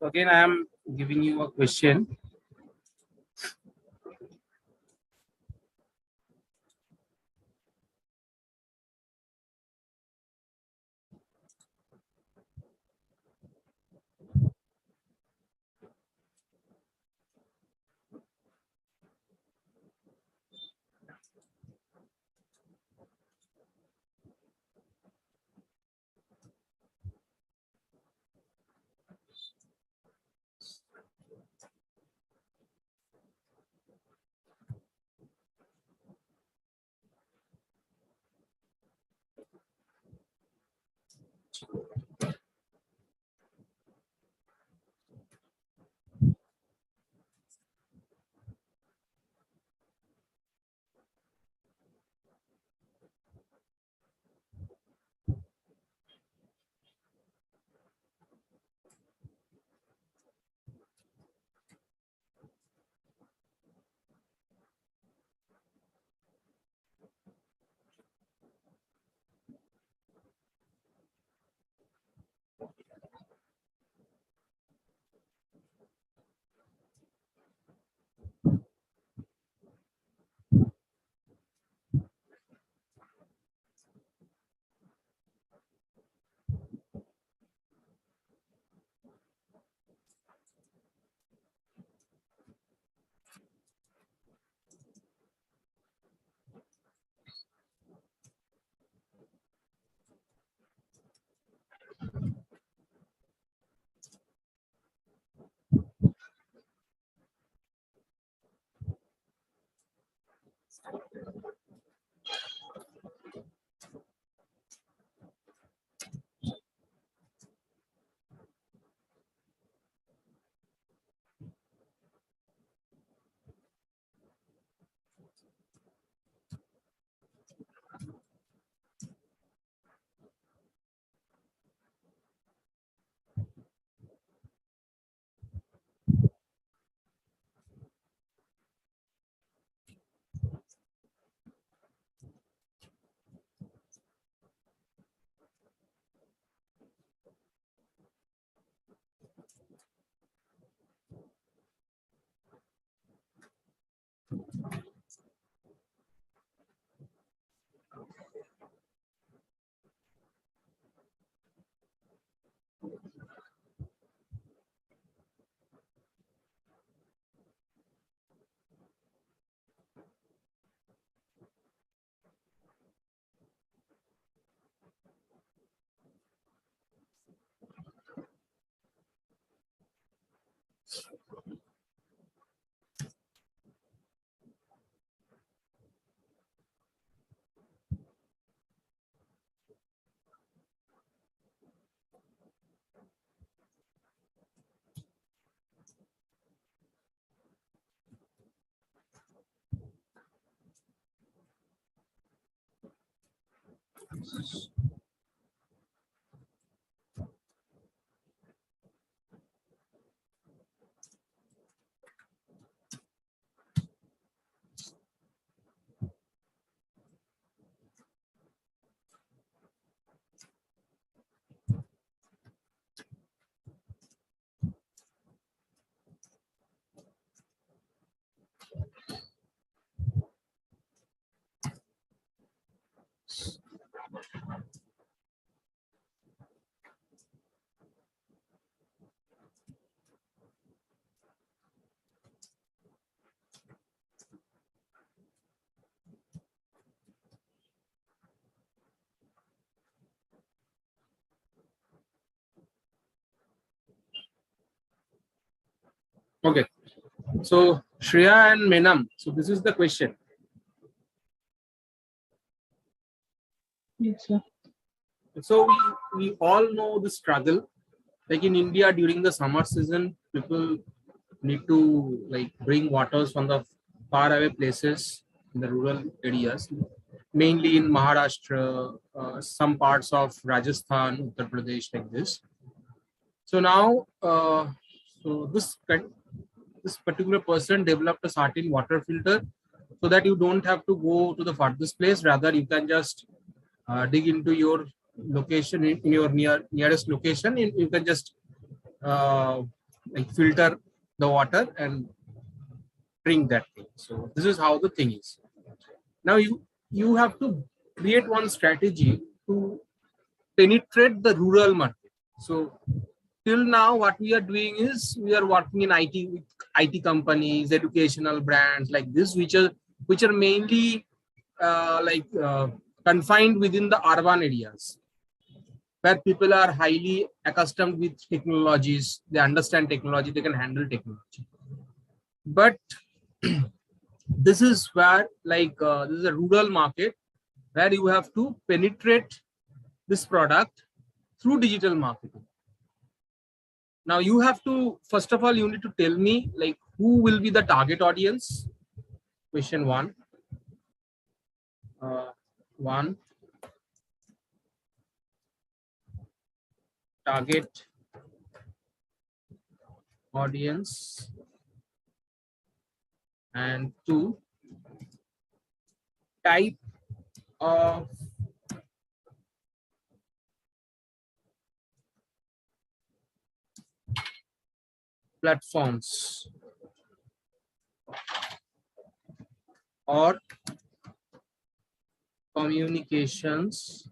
So again, I am giving you a question. Okay. So Shreya and Menam. So this is the question. Yes, sir. So we all know the struggle. Like in India during the summer season, people need to like bring waters from the far away places in the rural areas, mainly in Maharashtra, some parts of Rajasthan, Uttar Pradesh, like this. So now, so this particular person developed a certain water filter so that you don't have to go to the farthest place. Rather, you can just dig into your location in your nearest location. You can just uh, like filter the water and drink that thing. So this is how the thing is. Now you have to create one strategy to penetrate the rural market. So till now, what we are doing is we are working in IT with IT companies, educational brands like this, which are mainly confined within the urban areas where people are highly accustomed with technologies. They understand technology, they can handle technology. But this is where this is a rural market where you have to penetrate this product through digital marketing. Now you have to, first of all, you need to tell me like who will be the target audience. Question one. One, target audience, and two, type of platforms or communications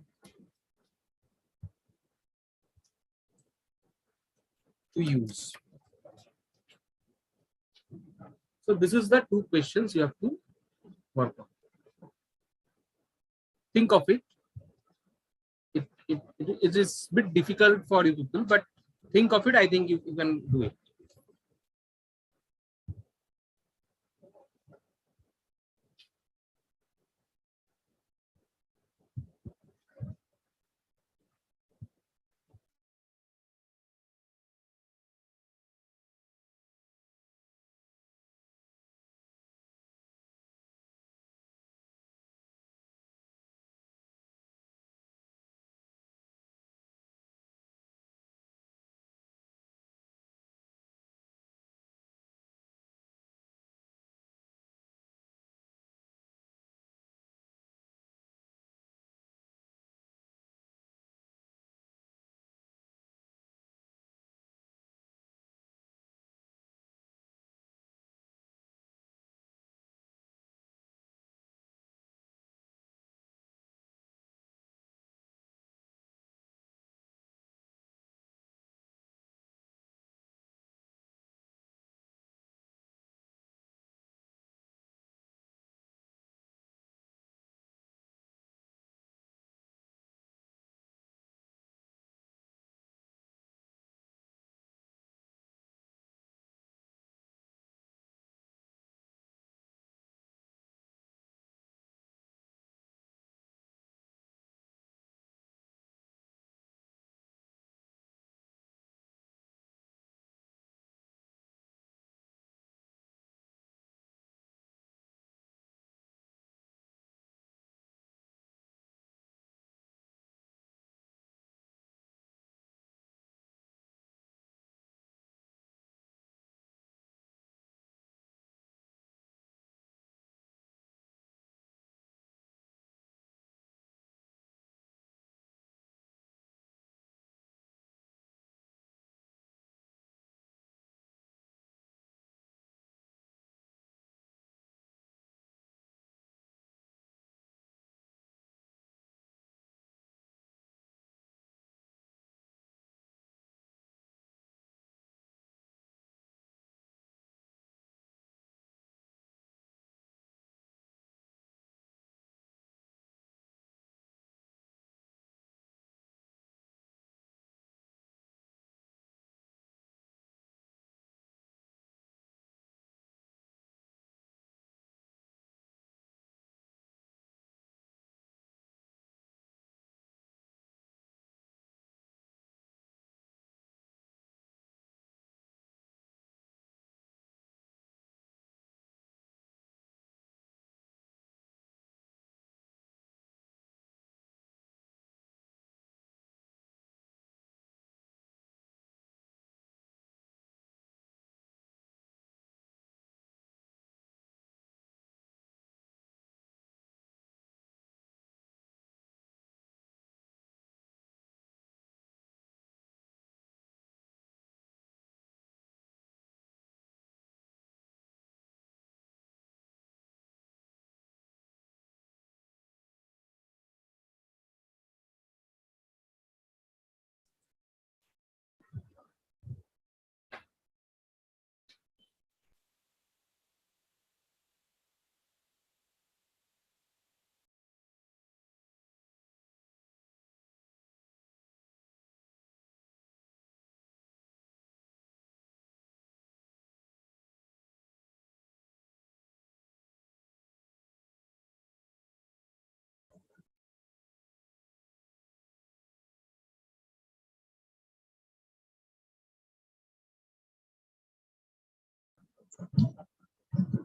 to use. So this is the two questions you have to work on. Think of it. It is a bit difficult for you people, but think of it. I think you can do it.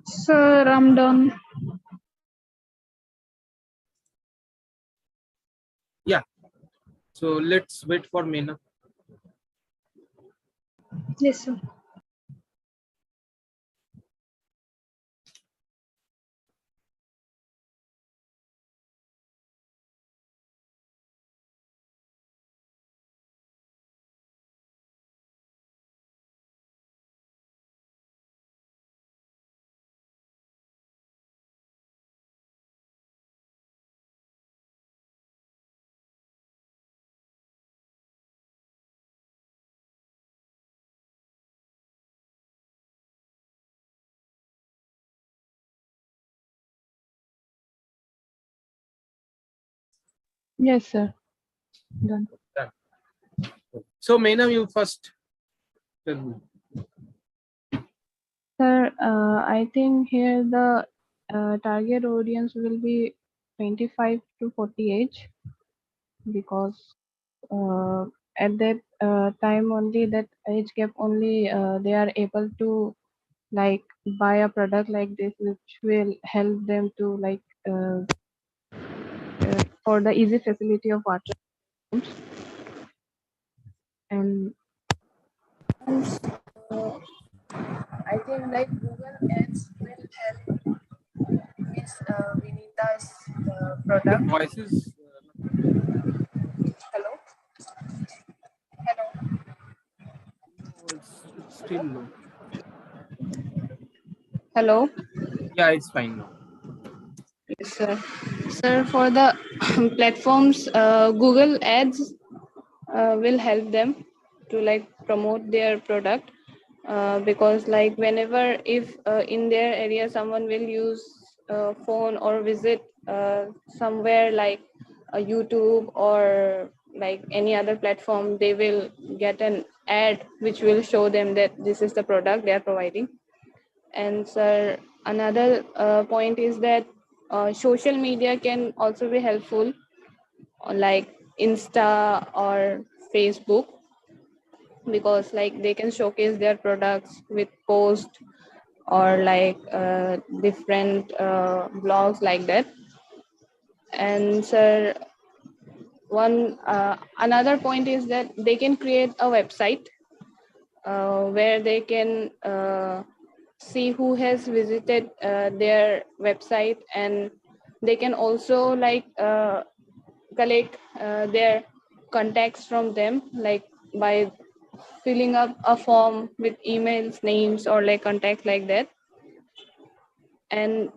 Sir, I'm done. Yeah. So let's wait for Meena. Yes, sir. Yes, sir. Done. Done. So Meena, you first tell me. Sir, I think here the target audience will be 25 to 40 age, because at that time only, that age gap only, they are able to like buy a product like this, which will help them to like for the easy facility of water. And I think like Google Ads will help Miss Vinita's Your product. voice is Hello. Hello. it's still low. Hello. Yeah, it's fine now. Yes, sir. Sir, for the platforms, Google Ads will help them to like promote their product, because like whenever if in their area someone will use phone or visit somewhere like a YouTube or like any other platform, they will get an ad which will show them that this is the product they are providing. And sir, another point is that social media can also be helpful, like Insta or Facebook, because like they can showcase their products with post or like different blogs like that. And sir, one another point is that they can create a website where they can see who has visited their website, and they can also like collect their contacts from them, like by filling up a form with emails, names, or like contacts like that. And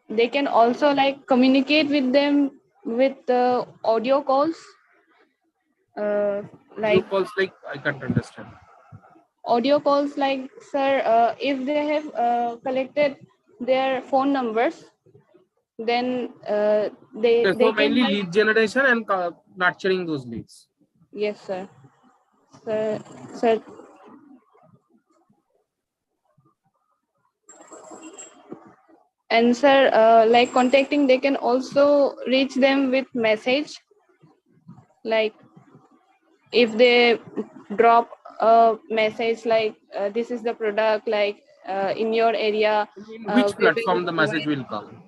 they can also like communicate with them with audio calls, uh, You like calls like I can't understand. audio calls like sir, if they have collected their phone numbers, then Okay, they so can mainly like, lead generation and nurturing those leads. yes sir. Sir, sir, and sir, like contacting, they can also reach them with message, like if they drop a message like this is the product, like in your area, In which we will platform the message provide. will come?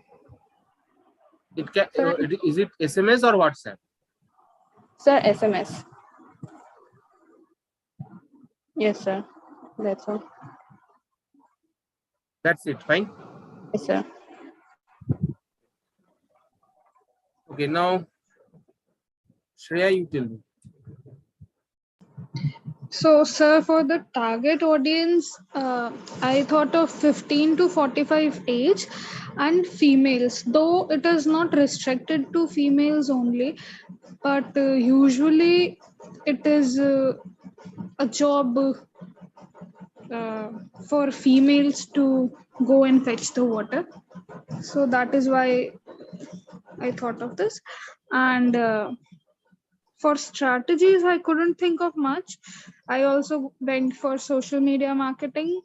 It can. Sorry, Is it SMS or WhatsApp? sir, SMS. Yes sir, that's all. That's it. Fine. Yes sir. Okay. Now, Shreya, you tell me. So, sir, for the target audience, I thought of 15 to 45 age and females, though it is not restricted to females only, but usually it is a job for females to go and fetch the water. So, that is why I thought of this. And for strategies, I couldn't think of much. I also went for social media marketing.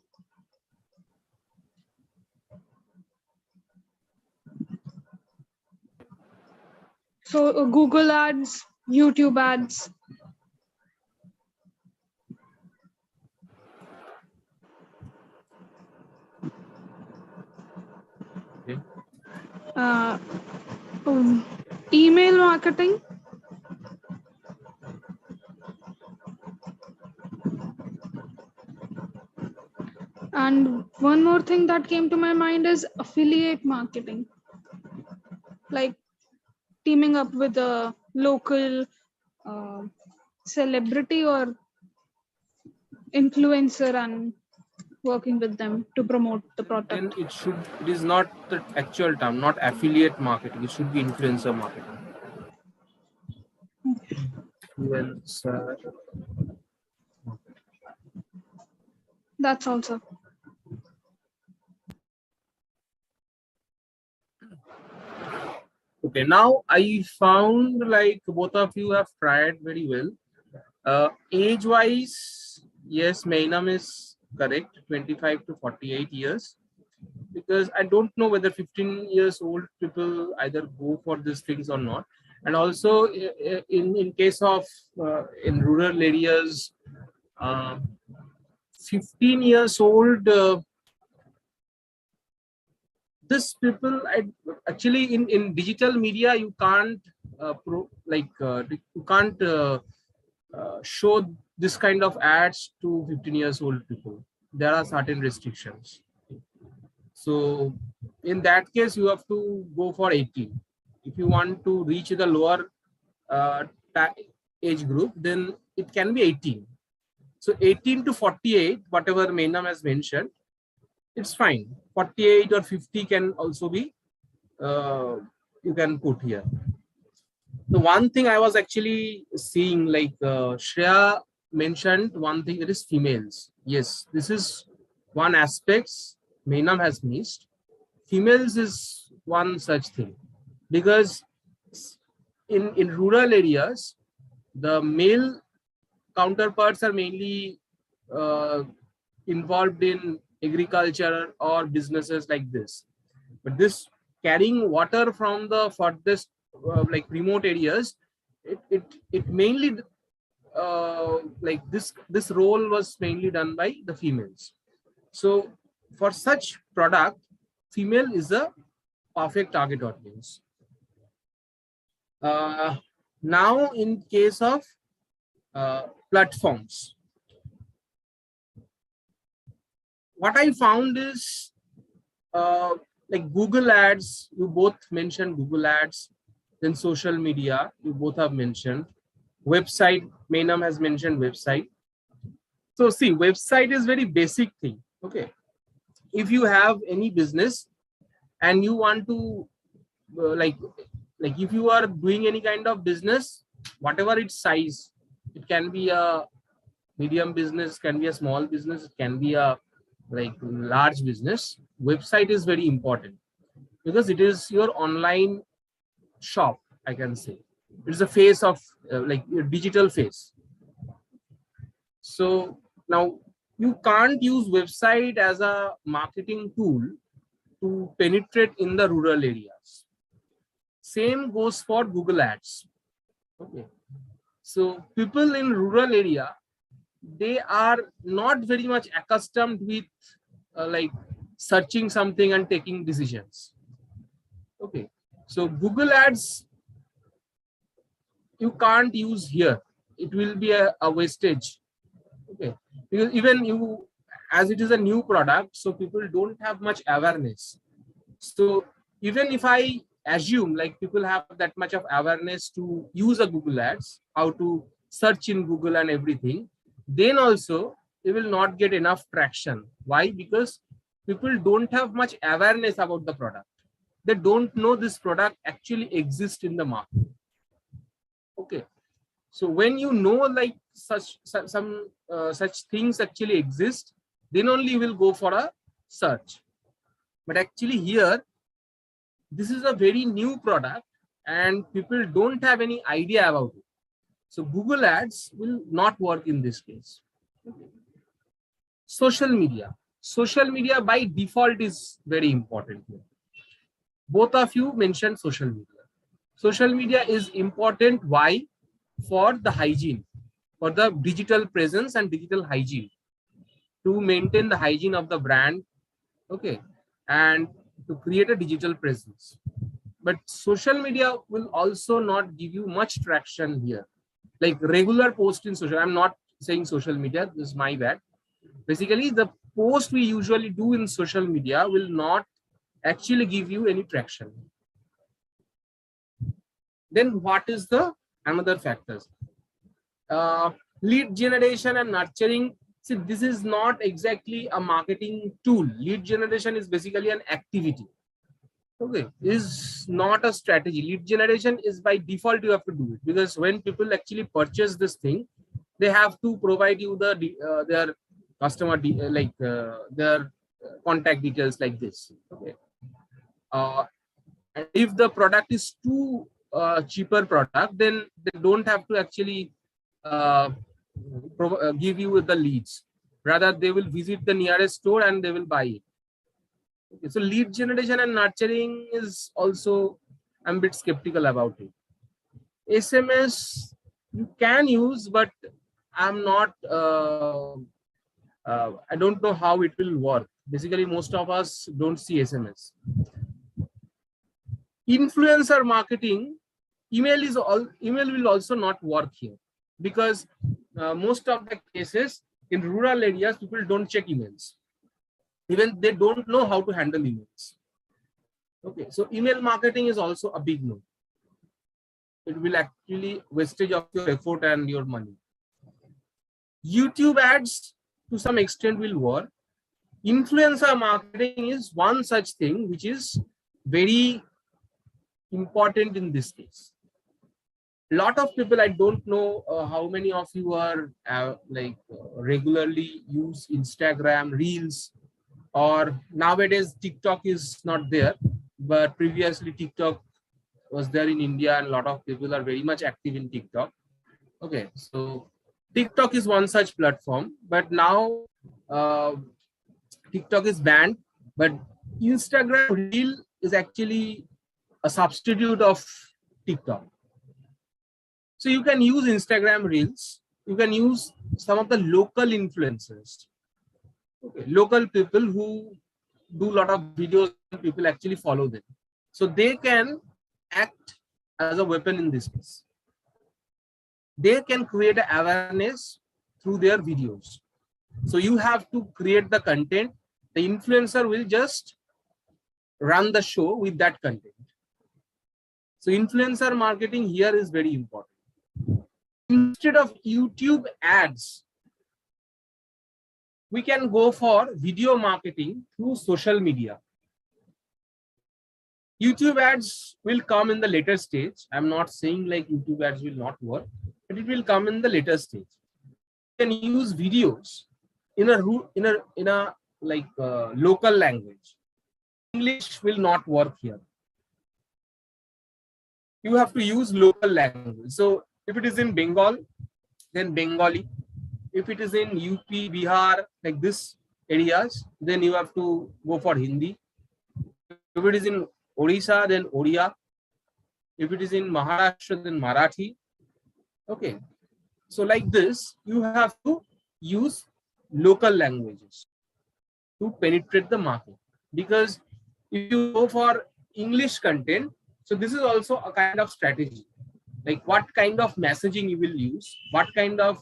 So Google ads, YouTube ads. uh, email marketing. And one more thing that came to my mind is affiliate marketing, like teaming up with a local celebrity or influencer and working with them to promote the Then product. it is not the actual term, not affiliate marketing. It should be influencer marketing. Influencer. That's also. Okay, now I found like both of you have tried very well. Age wise, yes, Mainam is correct, 25 to 48 years. Because I don't know whether 15 years old people either go for these things or not. And also in case of in rural areas, uh, 15 years old, this people actually in digital media you can't you can't show this kind of ads to 15 years old people. There are certain restrictions. So in that case, you have to go for 18. If you want to reach the lower uh, age group, then it can be 18. So 18 to 48, whatever Mainam has mentioned, it's fine. 48 or 50 can also be, you can put here. The one thing I was actually seeing, like Shreya mentioned one thing, that is females. Yes, this is one aspect Mainam has missed. Females is one such thing, because in rural areas, the male counterparts are mainly uh, involved in agriculture or businesses like this. But this carrying water from the furthest like remote areas, it mainly like this role was mainly done by the females. So for such product, female is a perfect target audience. Now in case of platforms, what I found is uh, like Google ads. You both mentioned Google ads. Then social media, you both have mentioned. Website, Mainam has mentioned website. So see, website is very basic thing. Okay, if you have any business and you want to like if you are doing any kind of business, whatever its size, it can be a medium business, can be a small business, it can be a like large business. Website is very important because it is your online shop, I can say. It's a face of like your digital face. So now you can't use website as a marketing tool to penetrate in the rural areas. Same goes for Google ads. Okay, so people in rural area, they are not very much accustomed with like searching something and taking decisions. Okay, so Google ads you can't use here. It will be a wastage. Okay, because even you, as it is a new product, so people don't have much awareness. So even if I assume like people have that much of awareness to use a Google ads, how to search in Google and everything, then also they will not get enough traction. Why? Because people don't have much awareness about the product. They don't know this product actually exists in the market. Okay, so when you know like some such things actually exist, then only you will go for a search. But actually here, this is a very new product and people don't have any idea about it. So Google ads will not work in this case. Social media. Social media by default is very important here. Both of you mentioned social media. Social media is important. Why? For the hygiene, for the digital presence and digital hygiene, to maintain the hygiene of the brand. Okay, and to create a digital presence. But social media will also not give you much traction here. Like regular post in social, I'm not saying social media, this is my bad. Basically, the post we usually do in social media will not actually give you any traction. Then what is the another factors? Lead generation and nurturing. See, this is not exactly a marketing tool. Lead generation is basically an activity. Okay, is not a strategy. Lead generation is by default, you have to do it, because when people actually purchase this thing, they have to provide you the their customer their contact details like this. Okay, and if the product is too cheaper product, then they don't have to actually uh, give you the leads. Rather, they will visit the nearest store and they will buy it. Okay, so lead generation and nurturing is also, I'm a bit skeptical about it. SMS you can use, but I'm not. I don't know how it will work. Basically, most of us don't see SMS. Influencer marketing, email will also not work here, because most of the cases in rural areas, people don't check emails. Even they don't know how to handle emails. Okay, so email marketing is also a big no. It will actually wastage of your effort and your money. YouTube ads to some extent will work. Influencer marketing is one such thing which is very important in this case. A lot of people, I don't know how many of you are regularly use Instagram Reels, or nowadays TikTok is not there, but previously TikTok was there in India, and a lot of people are very much active in TikTok. Okay, so TikTok is one such platform, but now TikTok is banned, but Instagram Reel is actually a substitute of TikTok. So you can use Instagram Reels, you can use some of the local influencers, okay, local people who do a lot of videos, people actually follow them. So they can act as a weapon in this case. They can create awareness through their videos. So you have to create the content. The influencer will just run the show with that content. So influencer marketing here is very important. Instead of YouTube ads, we can go for video marketing through social media. YouTube ads will come in the later stage. I'm not saying like YouTube ads will not work, but it will come in the later stage. You can use videos in a local language. English will not work here. You have to use local language. So if it is in Bengal, then Bengali. If it is in UP, Bihar, like this areas, then you have to go for Hindi. If it is in Odisha, then Odia. If it is in Maharashtra, then Marathi. Okay. So like this, you have to use local languages to penetrate the market. Because if you go for English content, so this is also a kind of strategy. Like what kind of messaging you will use, what kind of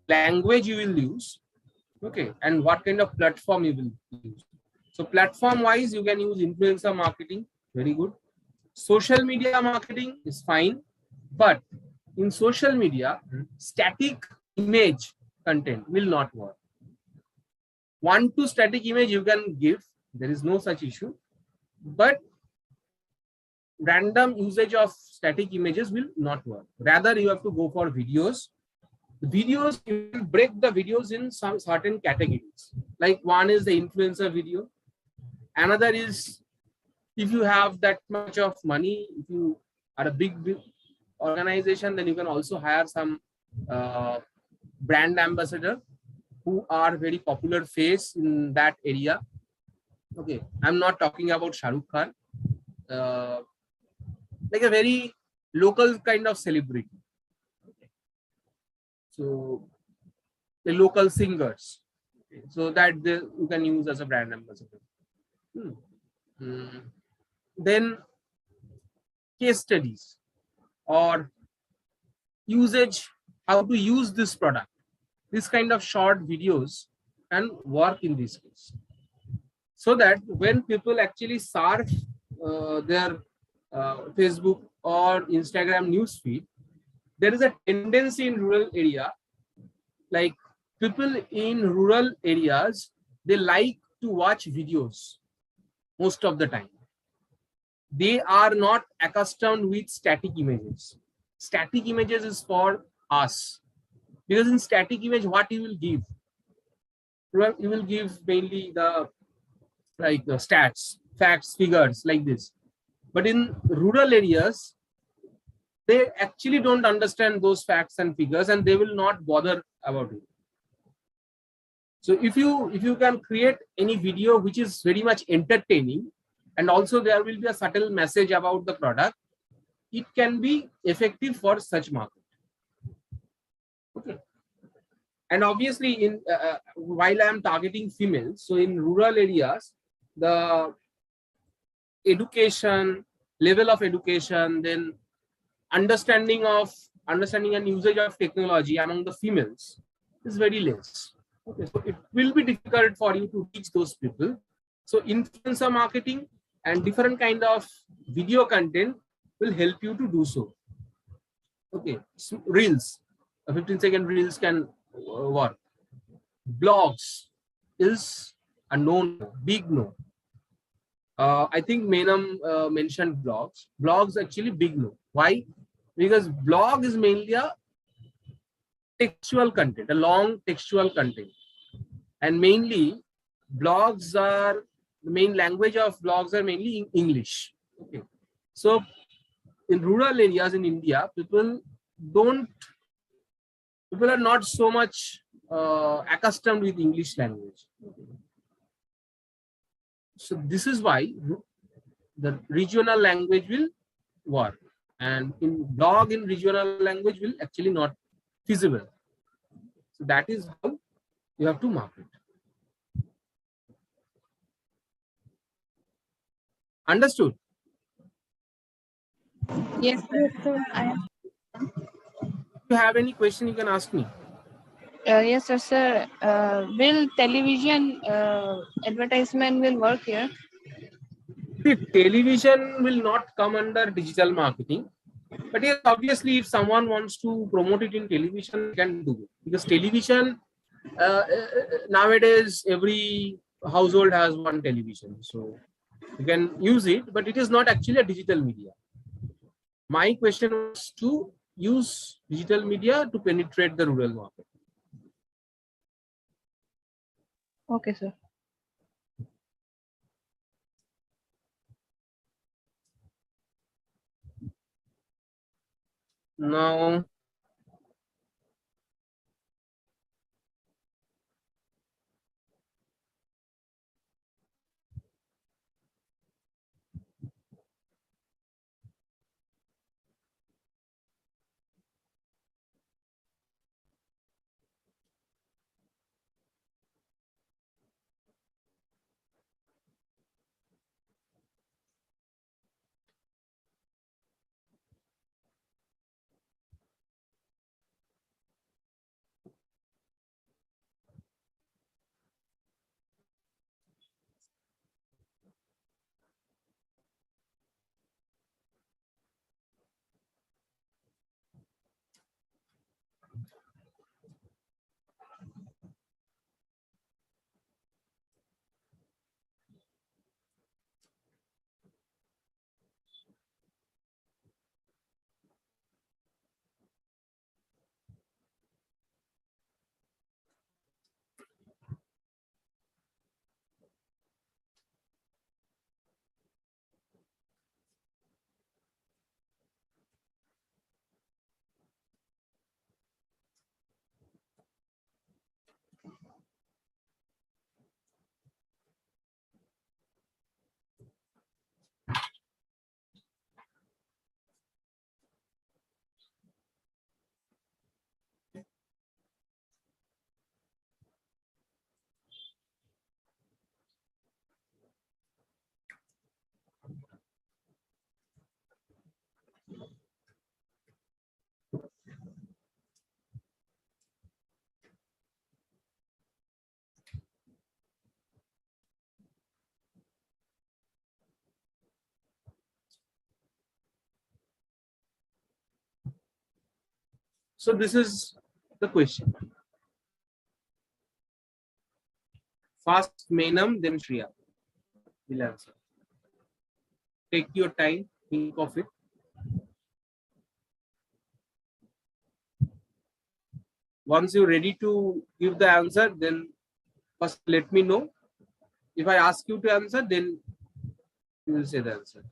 language you will use, okay, and what kind of platform you will use. So platform wise, you can use influencer marketing, very good. Social media marketing is fine, but in social media, static image content will not work. 1 to static image you can give, there is no such issue, but random usage of static images will not work. Rather, you have to go for videos. Videos, you can break the videos in some certain categories. Like one is the influencer video. Another is, if you have that much of money, if you are a big organization, then you can also hire some brand ambassador who are very popular face in that area. Okay, I'm not talking about Shah Rukh Khan, like a very local kind of celebrity. Okay. So the local singers, okay, so that you can use as a brand ambassador. Then case studies or usage, how to use this product. This kind of short videos can work in this case. So that when people actually surf their Facebook or Instagram newsfeed, there is a tendency in rural area, like people in rural areas, they like to watch videos most of the time. They are not accustomed with static images. Static images is for us, because in static image, what you will give? Well, you will give mainly the like the stats, facts, figures like this. But in rural areas, they actually don't understand those facts and figures, and they will not bother about it. So if you can create any video which is very much entertaining, and also there will be a subtle message about the product, it can be effective for such market. Okay. And obviously, in while I am targeting females, so in rural areas, the education level of education, then understanding and usage of technology among the females is very less. Okay, so it will be difficult for you to reach those people. So influencer marketing and different kind of video content will help you to do so. Okay, so reels, 15-second reels can work. Blogs is a big no. I think Menam mentioned blogs. Blogs actually big no. Why? Because blog is mainly a textual content, a long textual content, and mainly blogs are the main language of blogs are mainly in English. Okay, so in rural areas in India, don't people are not so much accustomed with English language. So this is why the regional language will work, and in blog in regional language will actually not feasible. So that is how you have to market. Understood? Yes, sir. Yes, sir. I If you have any question, you can ask me. Yes, sir. Sir, will television advertisement will work here? See, television will not come under digital marketing, but yes, obviously, if someone wants to promote it in television, they can do it, because television nowadays every household has one television, so you can use it, but it is not actually a digital media. My question was to use digital media to penetrate the rural market. Okay, sir. Now, So this is the question. First Mainam, then Shreya will answer. Take your time, think of it. Once you're ready to give the answer, then first let me know. If I ask you to answer, then you will say the answer.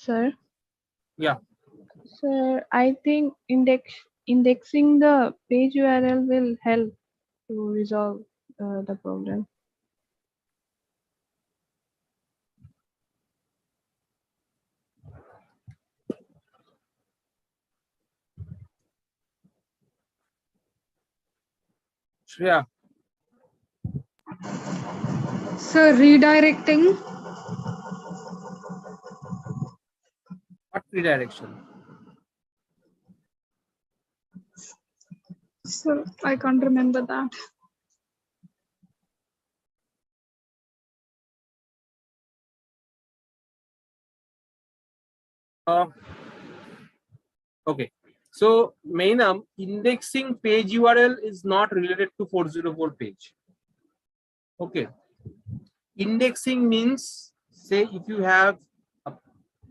Sir, Yeah. sir, I think indexing the page URL will help to resolve the problem. Shreya, So redirecting. what redirection? So I can't remember that. Okay. So Mainam, indexing page URL is not related to 404 page. Okay. Indexing means, say if you have a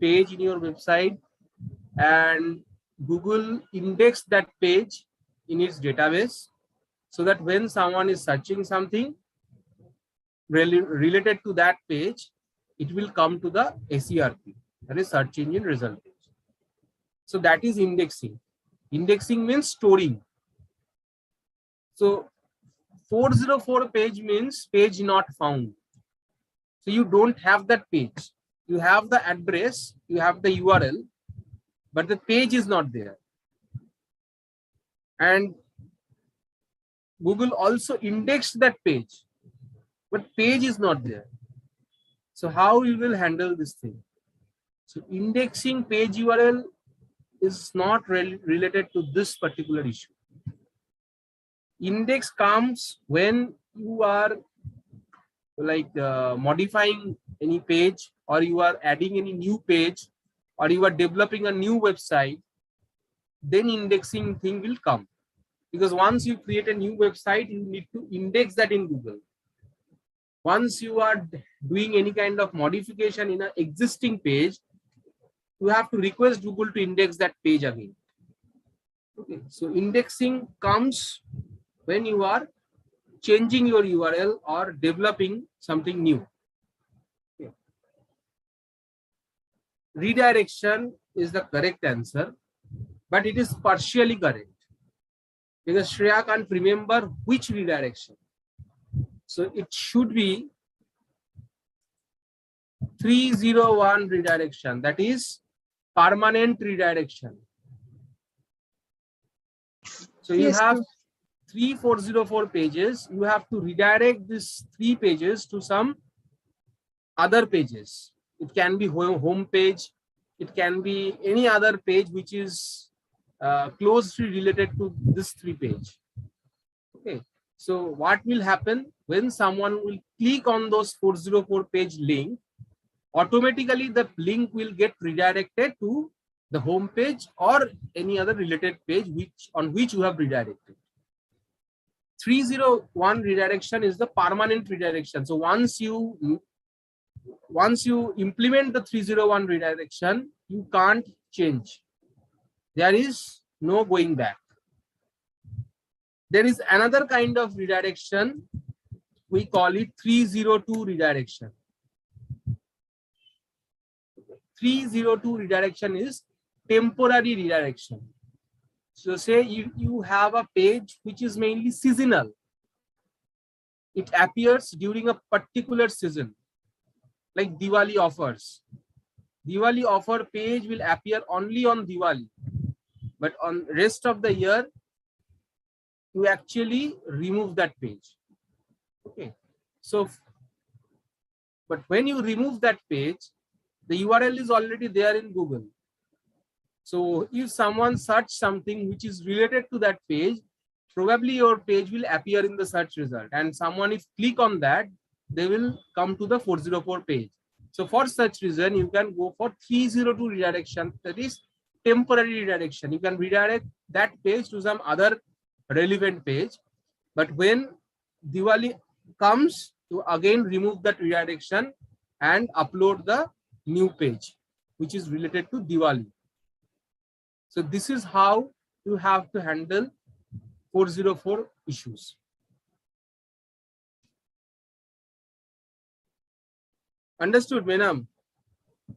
page in your website and Google index that page in its database, so that when someone is searching something related to that page, it will come to the SERP, that is search engine result page. So that is indexing. Indexing means storing. So 404 page means page not found. So you don't have that page. You have the address, you have the URL, but the page is not there. And Google also indexed that page, but page is not there. So how you will handle this thing? So indexing page URL is not related to this particular issue. Index comes when you are like modifying any page, or you are adding any new page, or you are developing a new website, then indexing thing will come. Because once you create a new website, you need to index that in Google. Once you are doing any kind of modification in an existing page, you have to request Google to index that page again. Okay, so indexing comes when you are changing your URL or developing something new. Okay. Redirection is the correct answer, but it is partially correct because Shreya can't remember which redirection. So it should be 301 redirection, that is permanent redirection. So you Yes, have sir. 3404 pages, you have to redirect these 3 pages to some other pages. It can be home page, it can be any other page which is closely related to this 3 page. Okay, so what will happen when someone will click on those 404 page link, automatically the link will get redirected to the home page or any other related page on which you have redirected. 301 redirection is the permanent redirection. So once you implement the 301 redirection, you can't change. There is no going back. There is another kind of redirection, we call it 302 redirection. 302 redirection is temporary redirection. So say you have a page which is mainly seasonal. It appears during a particular season, like Diwali offers. Diwali offer page will appear only on Diwali, but on rest of the year, you actually remove that page. Okay. So, but when you remove that page, the URL is already there in Google. So if someone search something which is related to that page, probably your page will appear in the search result, and someone if click on that, they will come to the 404 page. So for such reason, you can go for 302 redirection, that is temporary redirection. You can redirect that page to some other relevant page, but when Diwali comes, to again remove that redirection and upload the new page which is related to Diwali. So this is how you have to handle 404 issues. Understood, Menam?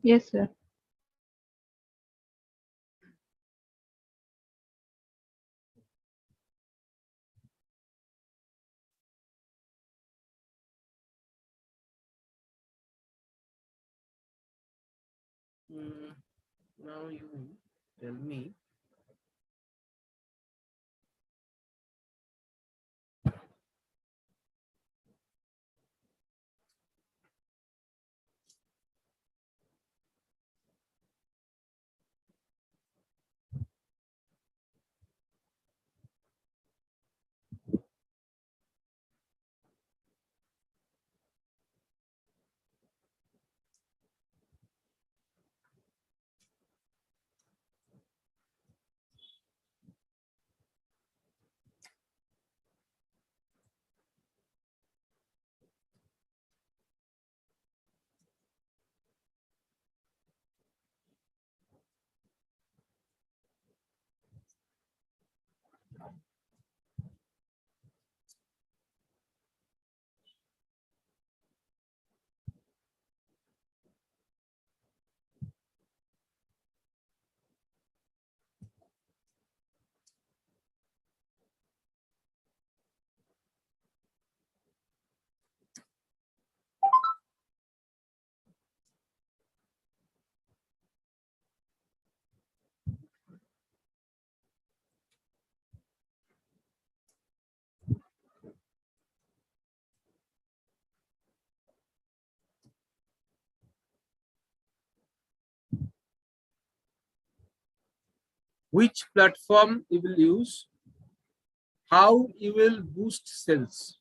Yes, sir. Now you tell me. Which platform you will use? How you will boost sales?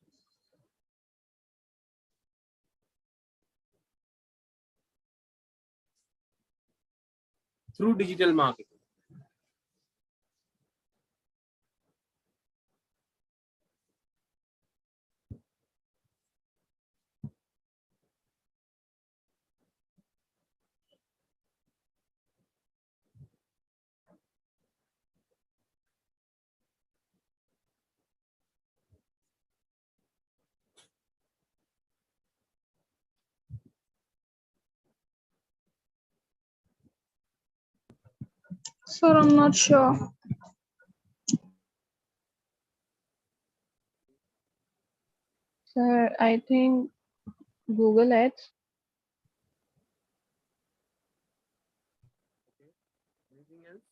Through digital marketing. Sir, I'm not sure. Sir, I think Google Ads. Anything else?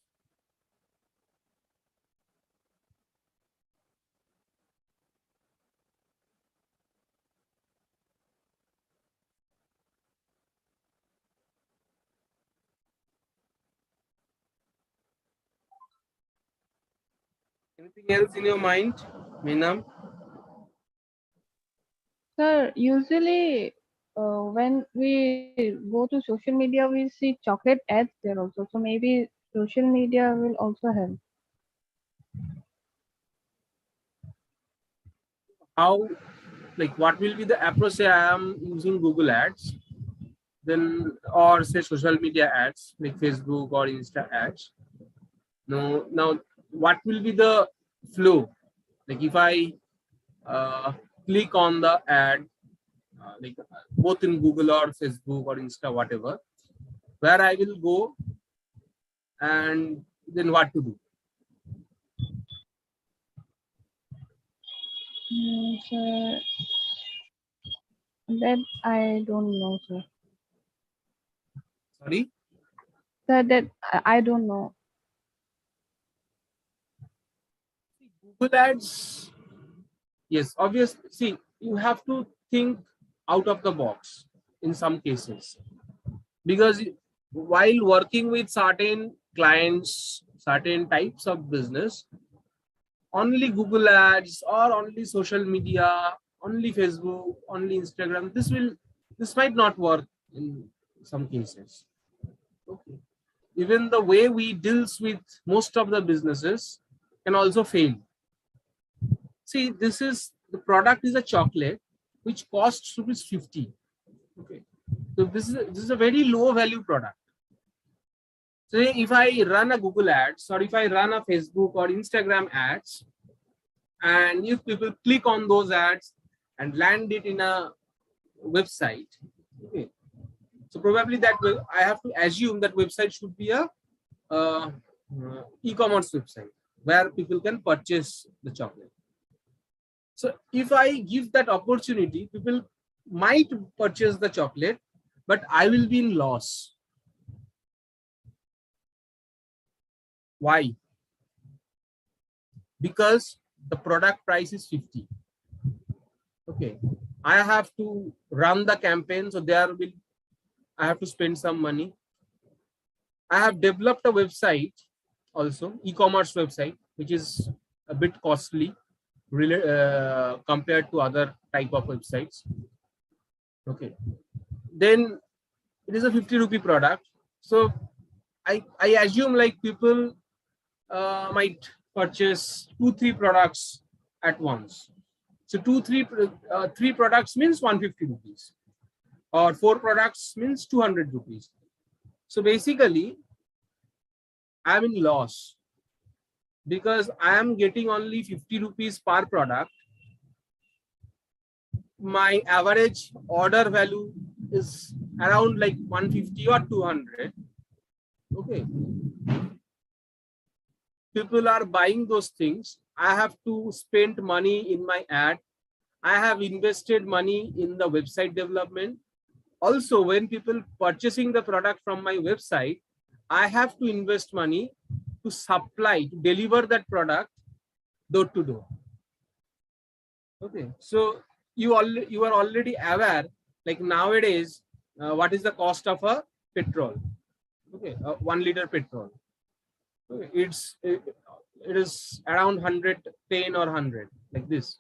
Anything else in your mind, Menam? Sir, usually when we go to social media, we see chocolate ads there also. So maybe social media will also help. How, like, what will be the approach? Say I am using Google Ads, then, or say social media ads like Facebook or Insta ads. Now, what will be the flow? Like if I click on the ad, like both in Google or Facebook or Insta, whatever. where I will go and then what to do. Sir, that I don't know, sir. Sorry. Sir, that I don't know. Google Ads. Yes, obviously. See, you have to think out of the box in some cases, because while working with certain clients, certain types of business, only Google Ads or only social media, only Facebook, only Instagram, this might not work in some cases. Okay. Even the way we deals with most of the businesses can also fail. See, this is the product is a chocolate which costs rupees 50. Okay. So this is a very low value product. So if I run a Google ads or if I run a Facebook or Instagram ads, and if people click on those ads and land it in a website, okay, so probably that will, I have to assume that website should be a e-commerce website where people can purchase the chocolate. So if I give that opportunity, people might purchase the chocolate, but I will be in loss. Why? Because the product price is 50. Okay. I have to run the campaign, so I have to spend some money. I have developed a website also, e-commerce website, which is a bit costly compared to other type of websites. Okay. Then it is a 50 rupee product. So I assume like people might purchase 2-3 products at once. So 3 products means 150 rupees, or 4 products means 200 rupees. So basically, I'm in loss because I am getting only 50 rupees per product. My average order value is around like 150 or 200. Okay. People are buying those things. I have to spend money in my ad. I have invested money in the website development. Also, when people purchasing the product from my website, I have to invest money to supply, to deliver that product door to door. Okay, so you are already aware, like nowadays, what is the cost of a petrol? Okay, 1 liter petrol. Okay, it is around 110 or 100, like this.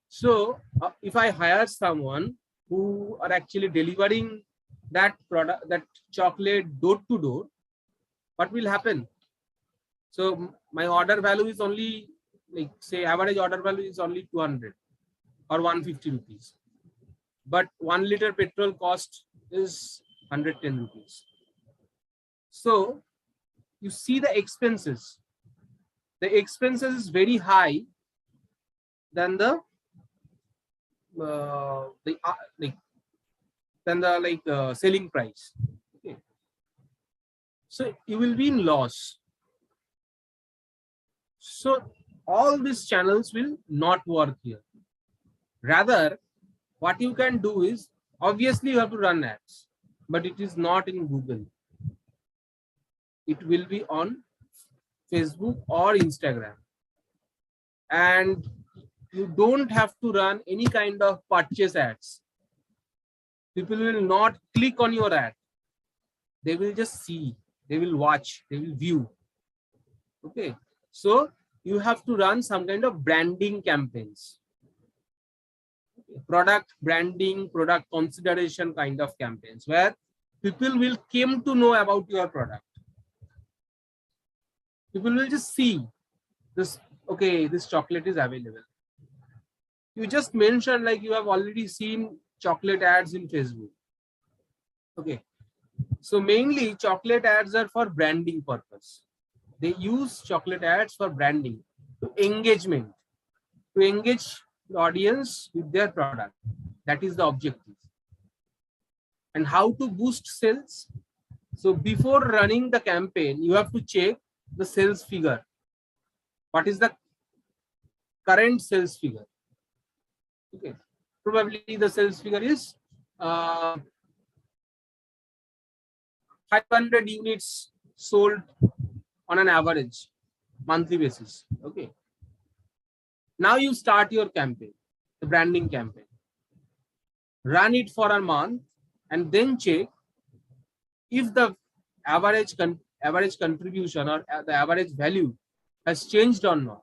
So if I hire someone who are actually delivering that product, that chocolate door to door, what will happen? So my order value is only, like say average order value is only 200 or 150 rupees. But 1 liter petrol cost is 110 rupees. So you see the expenses. The expenses is very high than the selling price. Okay. So you will be in loss. So all these channels will not work here. Rather, what you can do is, obviously you have to run ads, but it is not in Google. It will be on Facebook or Instagram. And you don't have to run any kind of purchase ads. People will not click on your ad. They will just see, they will watch, they will view. Okay. So you have to run some kind of branding campaigns. Product branding, product consideration kind of campaigns where people will come to know about your product. People will just see this, okay, this chocolate is available. You just mentioned like you have already seen chocolate ads in Facebook. Okay. So mainly chocolate ads are for branding purpose. They use chocolate ads for branding, to engagement, to engage the audience with their product. That is the objective. And how to boost sales? So before running the campaign, you have to check the sales figure. What is the current sales figure? Okay, probably the sales figure is 500 units sold on an average monthly basis. Okay, now you start your campaign, the branding campaign. Run it for a month and then check if the average contribution or the average value has changed or not,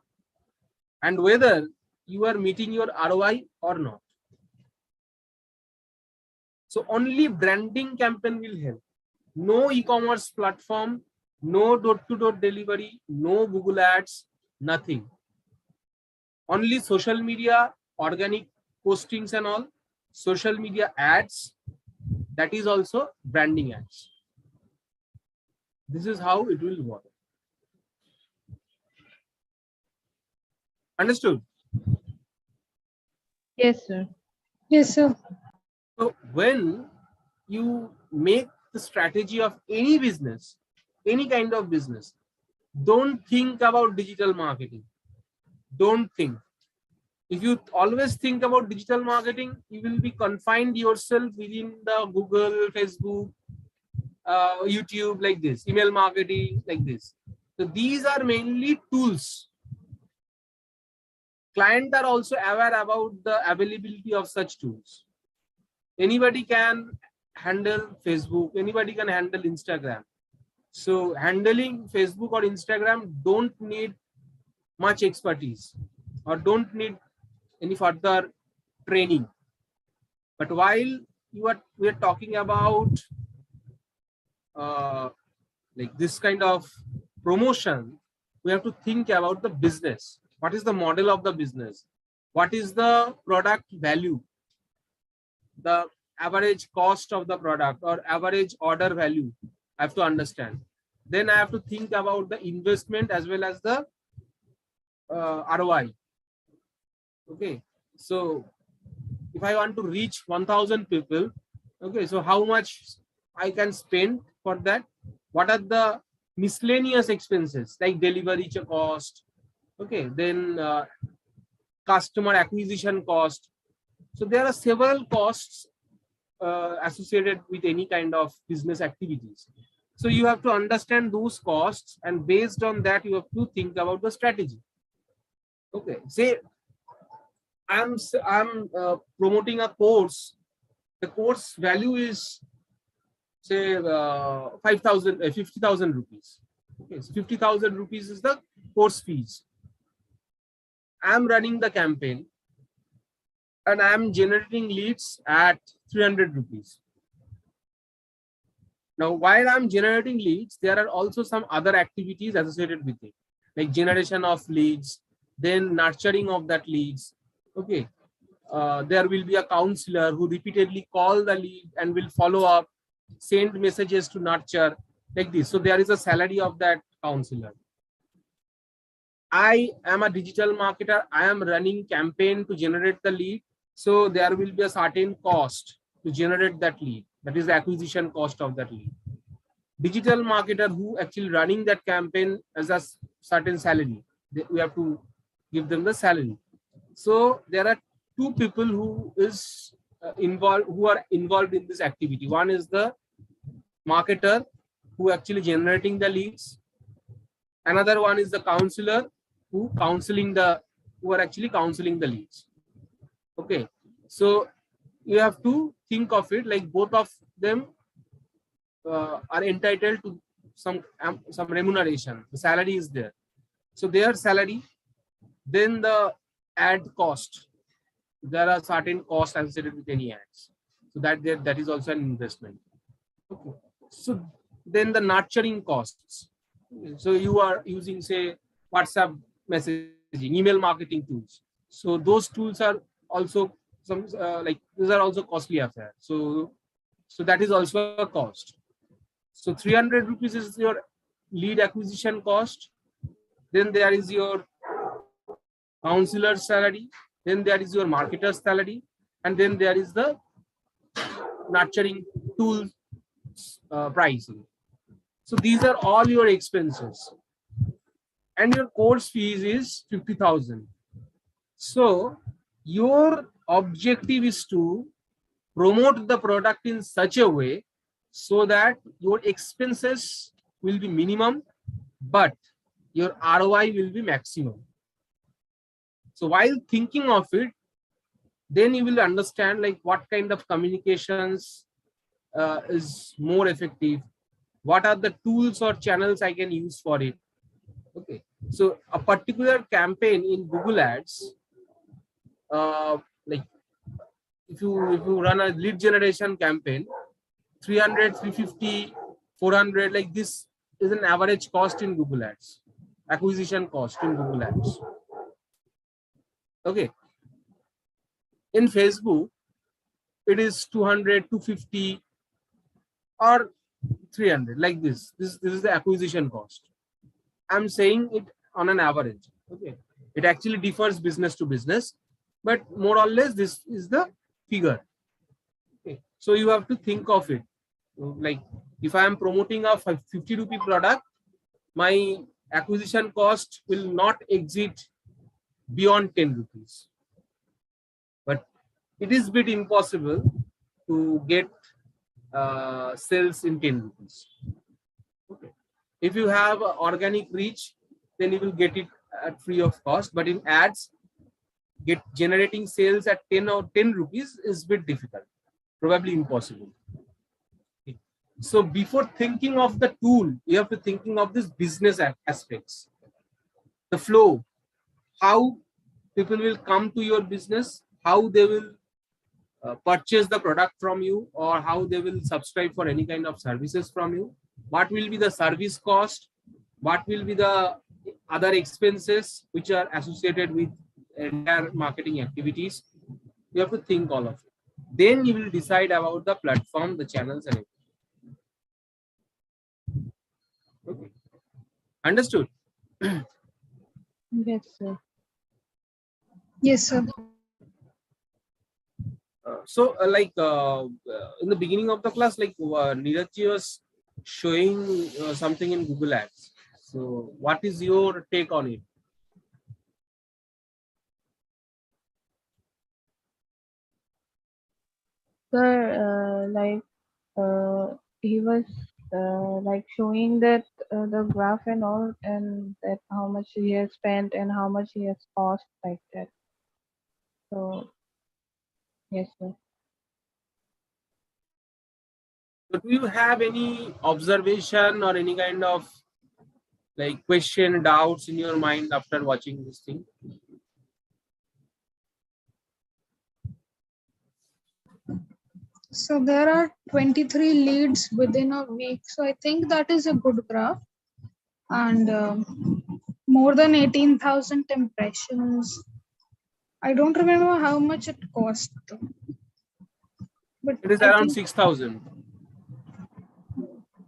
and whether you are meeting your ROI or not. So only branding campaign will help. No e-commerce platform, no door-to-door delivery, no Google ads, nothing. Only social media, organic postings and all, social media ads, that is also branding ads. This is how it will work. Understood? Yes, sir. Yes, sir. So when you make the strategy of any business, any kind of business, don't think about digital marketing. Don't think. If you always think about digital marketing, you will be confined yourself within the Google, Facebook, YouTube, like this, email marketing, like this. So these are mainly tools. Clients are also aware about the availability of such tools. Anybody can handle Facebook, anybody can handle Instagram. So handling Facebook or Instagram don't need much expertise or don't need any further training. But while we are talking about like this kind of promotion, we have to think about the business. What is the model of the business? What is the product value? The average cost of the product or average order value, I have to understand. Then I have to think about the investment as well as the ROI. Okay, so if I want to reach 1000 people, okay, so how much I can spend for that? What are the miscellaneous expenses like delivery cost? Okay, then customer acquisition cost. So there are several costs associated with any kind of business activities. So you have to understand those costs, and based on that, you have to think about the strategy. Okay, say I'm promoting a course. The course value is say 5,000, 50,000 rupees. Okay, so 50,000 rupees is the course fees. I'm running the campaign and I'm generating leads at 300 rupees. Now, while I'm generating leads, there are also some other activities associated with it, like generation of leads, then nurturing of that leads. Okay, there will be a counselor who repeatedly call the lead and will follow up, send messages to nurture, like this. So there is a salary of that counselor. I am a digital marketer. I am running campaign to generate the lead. So there will be a certain cost to generate that lead. That is the acquisition cost of that lead. Digital marketer who actually running that campaign as a certain salary, we have to give them the salary. So there are two people who are involved in this activity. One is the marketer who actually generating the leads. Another one is the counselor who are actually counseling the leads. Okay, so you have to think of it like both of them are entitled to some remuneration. The salary is there. So their salary, then the ad cost. There are certain costs associated with any ads. So that is also an investment. Okay. So then the nurturing costs. So you are using, say, WhatsApp messaging, email marketing tools. So those tools are also some these are also costly affairs. So that is also a cost. So 300 rupees is your lead acquisition cost. Then there is your counselor's salary. Then there is your marketer's salary. And then there is the nurturing tool pricing. So these are all your expenses, and your course fees is 50,000. So your objective is to promote the product in such a way so that your expenses will be minimum, but your ROI will be maximum. So while thinking of it, then you will understand like what kind of communications is more effective, what are the tools or channels I can use for it. Okay, so a particular campaign in Google Ads, like if you run a lead generation campaign, 300, 350, 400, like this is an average cost in Google Ads, acquisition cost in Google Ads. Okay, in Facebook it is 200, 250 or 300, like this is the acquisition cost. I'm saying it on an average. Okay, it actually differs business to business, but more or less this is the figure. Okay, so you have to think of it like, if I am promoting a 50 rupee product, my acquisition cost will not exceed beyond 10 rupees. But it is bit impossible to get sales in 10 rupees. Okay. If you have organic reach, then you will get it at free of cost. But in ads, generating sales at 10 or 10 rupees is a bit difficult, probably impossible. Okay. So before thinking of the tool, you have to thinking of this business aspects, the flow, how people will come to your business, how they will purchase the product from you, or how they will subscribe for any kind of services from you, what will be the service cost, what will be the other expenses which are associated with entire marketing activities. You have to think all of it. Then you will decide about the platform, the channels, and everything. Okay, understood? Yes, sir. Yes, sir. So in the beginning of the class, like Neeraj was showing something in Google Ads. So what is your take on it? Sir, he was like showing that the graph and all, and that how much he has spent and how much he has cost, like that. So yes, sir. So do you have any observation or any kind of like question, doubts in your mind after watching this thing? So there are 23 leads within a week. So I think that is a good graph. And more than 18,000 impressions. I don't remember how much it cost, but It is I around think 6,000,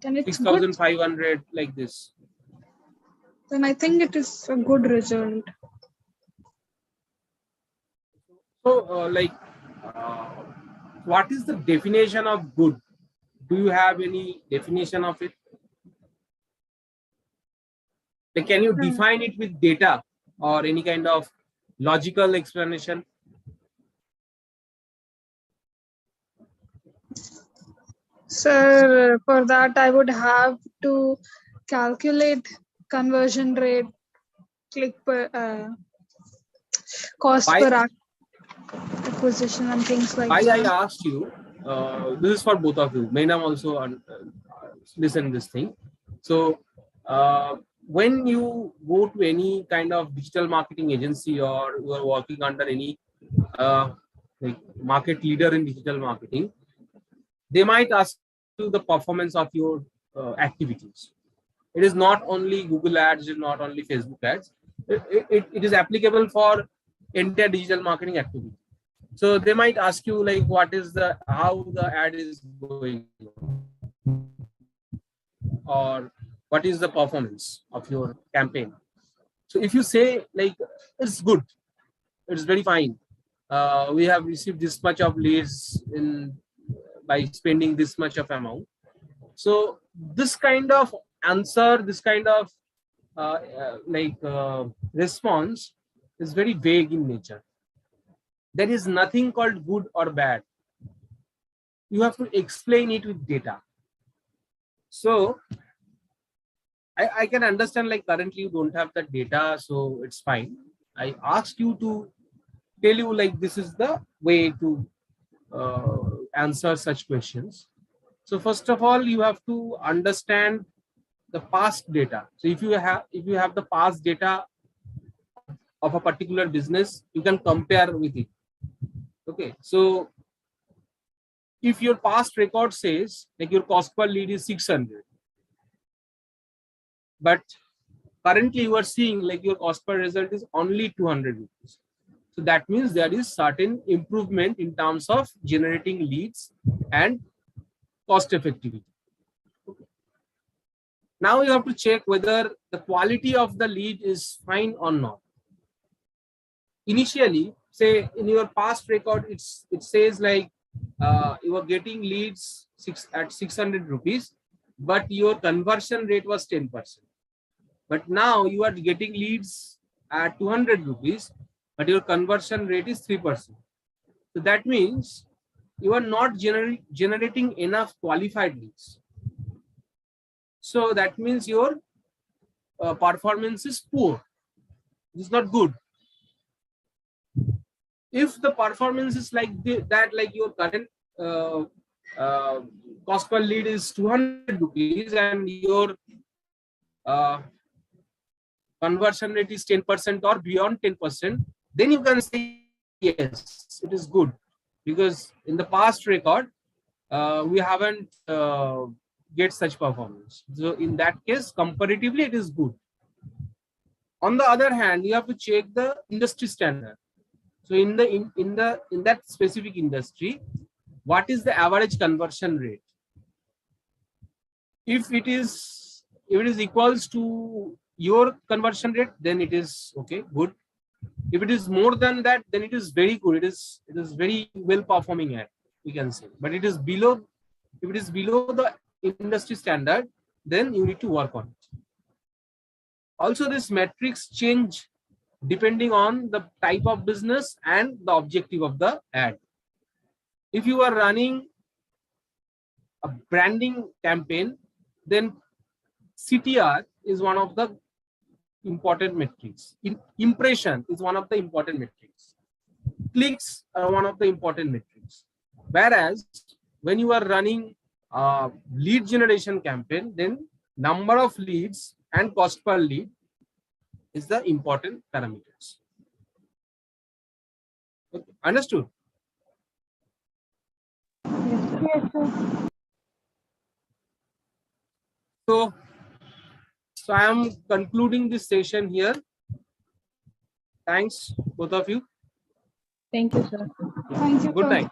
then it's good. 6,500, like this. Then I think it is a good result. So what is the definition of good? Do you have any definition of it? Like, can you define it with data or any kind of logical explanation? Sir, for that I would have to calculate conversion rate, click per cost Why, per acquisition, and things like why I that. asked you, this is for both of you. Mainam also listen this thing. So when you go to any kind of digital marketing agency, or you are working under any like market leader in digital marketing, they might ask you the performance of your activities. It is not only Google Ads, it is not only Facebook Ads. It is applicable for entire digital marketing activity. So they might ask you like, what is how the ad is going, or what is the performance of your campaign. So if you say like, it's good, it's very fine, we have received this much of leads by spending this much of amount. So this kind of answer this kind of response is very vague in nature. There is nothing called good or bad. You have to explain it with data. So I can understand, like currently you don't have the data, so it's fine. I asked you to tell you like this is the way to answer such questions. So first of all, you have to understand the past data. So if you have the past data of a particular business, you can compare with it. Okay, so if your past record says like your cost per lead is 600, but currently you are seeing like your cost per result is only 200 rupees. So that means there is certain improvement in terms of generating leads and cost effectivity. Okay. Now you have to check whether the quality of the lead is fine or not. Initially, say in your past record, it says like you are getting leads at 600 rupees, but your conversion rate was 10%. But now you are getting leads at 200 rupees, but your conversion rate is 3%. So that means you are not generating enough qualified leads. So that means your performance is poor. It's not good. If the performance is like that, like your current cost per lead is 200 rupees and your conversion rate is 10% or beyond 10%, then you can say yes, it is good, because in the past record we haven't get such performance. So in that case, comparatively, it is good. On the other hand, you have to check the industry standard. So in that specific industry, what is the average conversion rate? If it is equals to your conversion rate, then it is okay, good. If it is more than that, then it is very good. It is very well performing ad, we can say. But it is below. If it is below the industry standard, then you need to work on it. Also, this metrics change depending on the type of business and the objective of the ad. If you are running a branding campaign, then CTR is one of the important metrics. Impression is one of the important metrics. Clicks are one of the important metrics. Whereas when you are running a lead generation campaign, then number of leads and cost per lead is the important parameters. Okay. Understood? Yes, sir. So I am concluding this session here. Thanks, both of you. Thank you, sir. Thank you, Good sir. night.